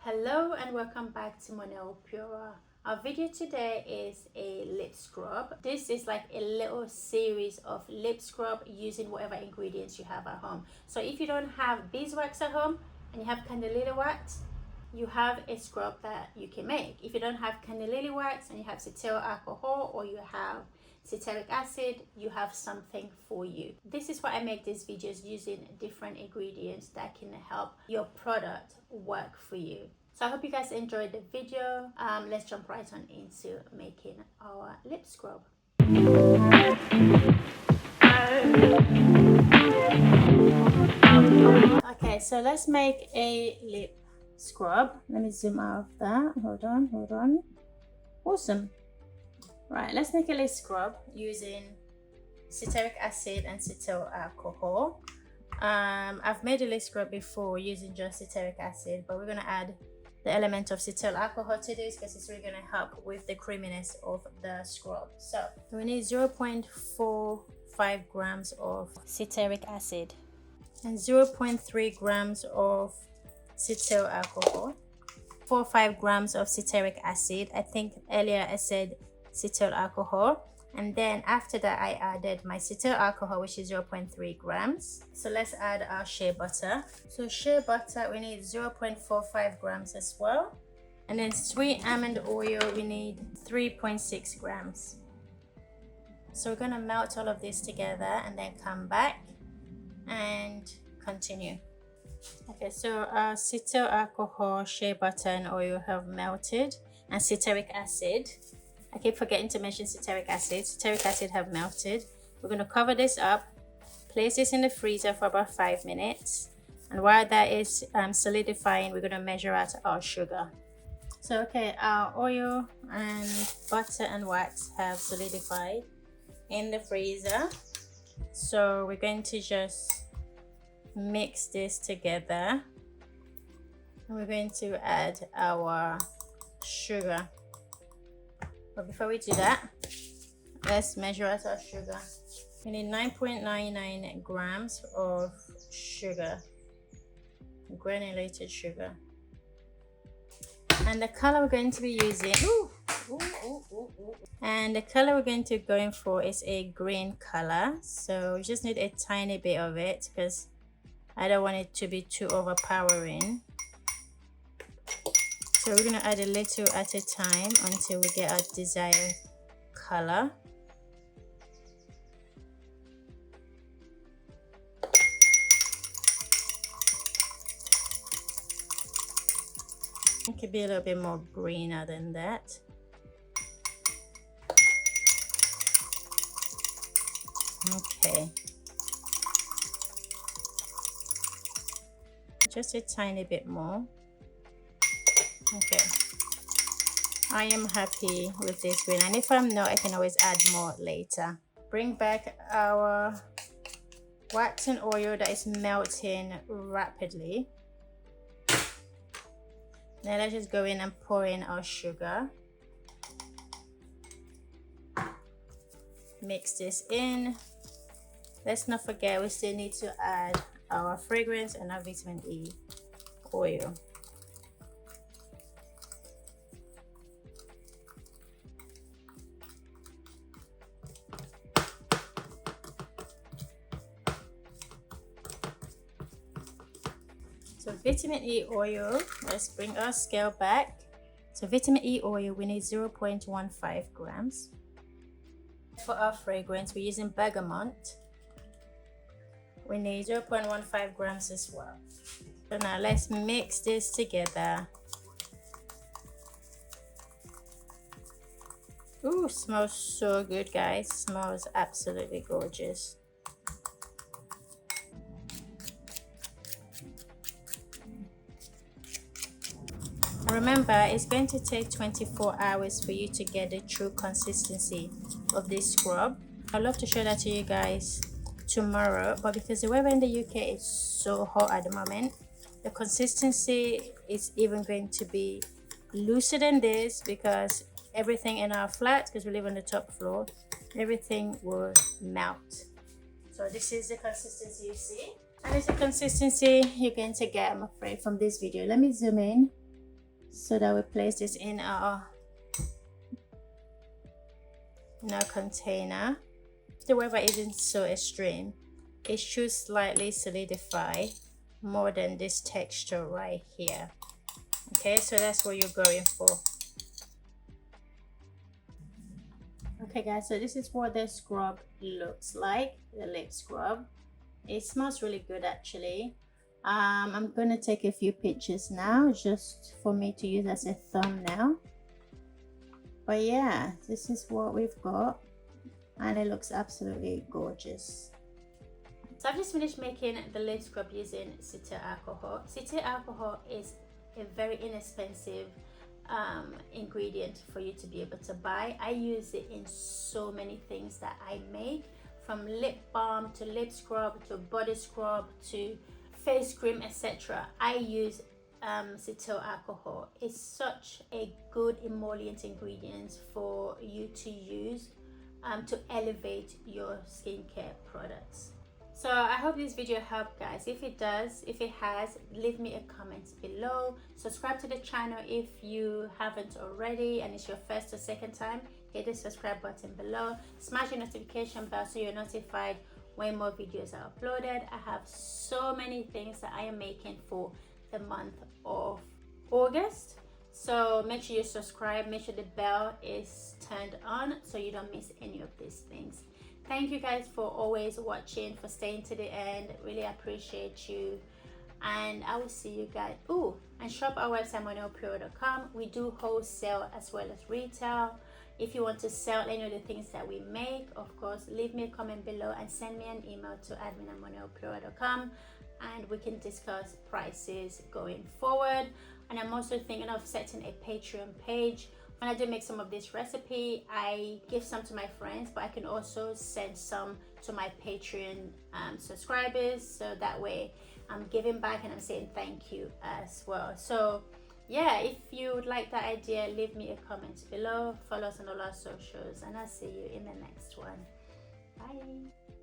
Hello and welcome back to Monel Pura. Our video today is a lip scrub. This is like a little series of lip scrub using whatever ingredients you have at home. So if you don't have beeswax at home and you have candela wax, you have a scrub that you can make. If you don't have candela wax and you have cetyl alcohol or you have ceteric acid, you have something for you. This is why I make these videos using different ingredients that can help your product work for you. So I hope you guys enjoyed the video. Let's jump right on into making our lip scrub. Okay, so let's make a lip scrub. Let me zoom out of that. Hold on. Awesome. Right, let's make a lip scrub using ceteric acid and cetyl alcohol. I've made a lip scrub before using just ceteric acid, but we're going to add the element of cetyl alcohol to this because it's really going to help with the creaminess of the scrub. So we need 0.45 grams of ceteric acid and 0.3 grams of cetyl alcohol, 4 or 5 grams of ceteric acid. I think earlier I said cetyl alcohol, and then after that I added my cetyl alcohol, which is 0.3 grams. So let's add our shea butter. So shea butter, we need 0.45 grams as well, and then sweet almond oil, we need 3.6 grams. So we're going to melt all of this together and then come back and continue. Okay, so our cetyl alcohol, shea butter and oil have melted, and ceteric acid, I keep forgetting to mention ceteric acid. Ceteric acid have melted. We're going to cover this up, place this in the freezer for about 5 minutes. And while that is solidifying, we're going to measure out our sugar. So, okay, our oil and butter and wax have solidified in the freezer. So we're going to just mix this together. And we're going to add our sugar. But before we do that, let's measure out our sugar. We need 9.99 grams of sugar, granulated sugar. And the color we're going to be using, and the color we're going to be going for is a green color. So we just need a tiny bit of it because I don't want it to be too overpowering. So we're going to add a little at a time until we get our desired color. It could be a little bit more greener than that. Okay. Just a tiny bit more. Okay, I am happy with this green, and if I'm not, I can always add more later. Bring back our wax and oil that is melting rapidly. Now let's just go in and pour in our sugar. Mix this in. Let's not forget we still need to add our fragrance and our vitamin E oil. So vitamin E oil, let's bring our scale back. So vitamin E oil, we need 0.15 grams. For our fragrance, we're using bergamot. We need 0.15 grams as well. So now let's mix this together. Ooh, smells so good, guys. Smells absolutely gorgeous. Remember, it's going to take 24 hours for you to get the true consistency of this scrub. I'd love to show that to you guys tomorrow, but because the weather in the UK is so hot at the moment, the consistency is even going to be looser than this because everything in our flat, because we live on the top floor, everything will melt. So this is the consistency you see, and it's the consistency you're going to get, I'm afraid, from this video. Let me zoom in so that we place this in our container. The weather isn't so extreme. It should slightly solidify more than this texture right here. Okay, so that's what you're going for. Okay guys, so this is what the scrub looks like, the lip scrub. It smells really good actually. I'm gonna take a few pictures now just for me to use as a thumbnail. But yeah, this is what we've got and it looks absolutely gorgeous. So I've just finished making the lip scrub using cetyl alcohol. Cetyl alcohol is a very inexpensive ingredient for you to be able to buy. I use it in so many things that I make, from lip balm to lip scrub to body scrub to face cream, etc. I use cetyl alcohol. It's such a good emollient ingredient for you to use to elevate your skincare products. So I hope this video helped guys. If it does, if it has, leave me a comment below. Subscribe to the channel if you haven't already and it's your first or second time. Hit the subscribe button below. Smash the notification bell so you're notified when more videos are uploaded. I have so many things that I am making for the month of August. So make sure you subscribe, make sure the bell is turned on so you don't miss any of these things. Thank you guys for always watching, for staying to the end. Really appreciate you. And I will see you guys. Ooh, and shop our website monelpure.com. We do wholesale as well as retail. If you want to sell any of the things that we make, of course, leave me a comment below and send me an email to admin@monelpure.com and we can discuss prices going forward. And I'm also thinking of setting a Patreon page. When I do make some of this recipe, I give some to my friends, but I can also send some to my Patreon subscribers, so that way I'm giving back and I'm saying thank you as well. So yeah, if you would like that idea, leave me a comment below, follow us on all our socials, and I'll see you in the next one. Bye.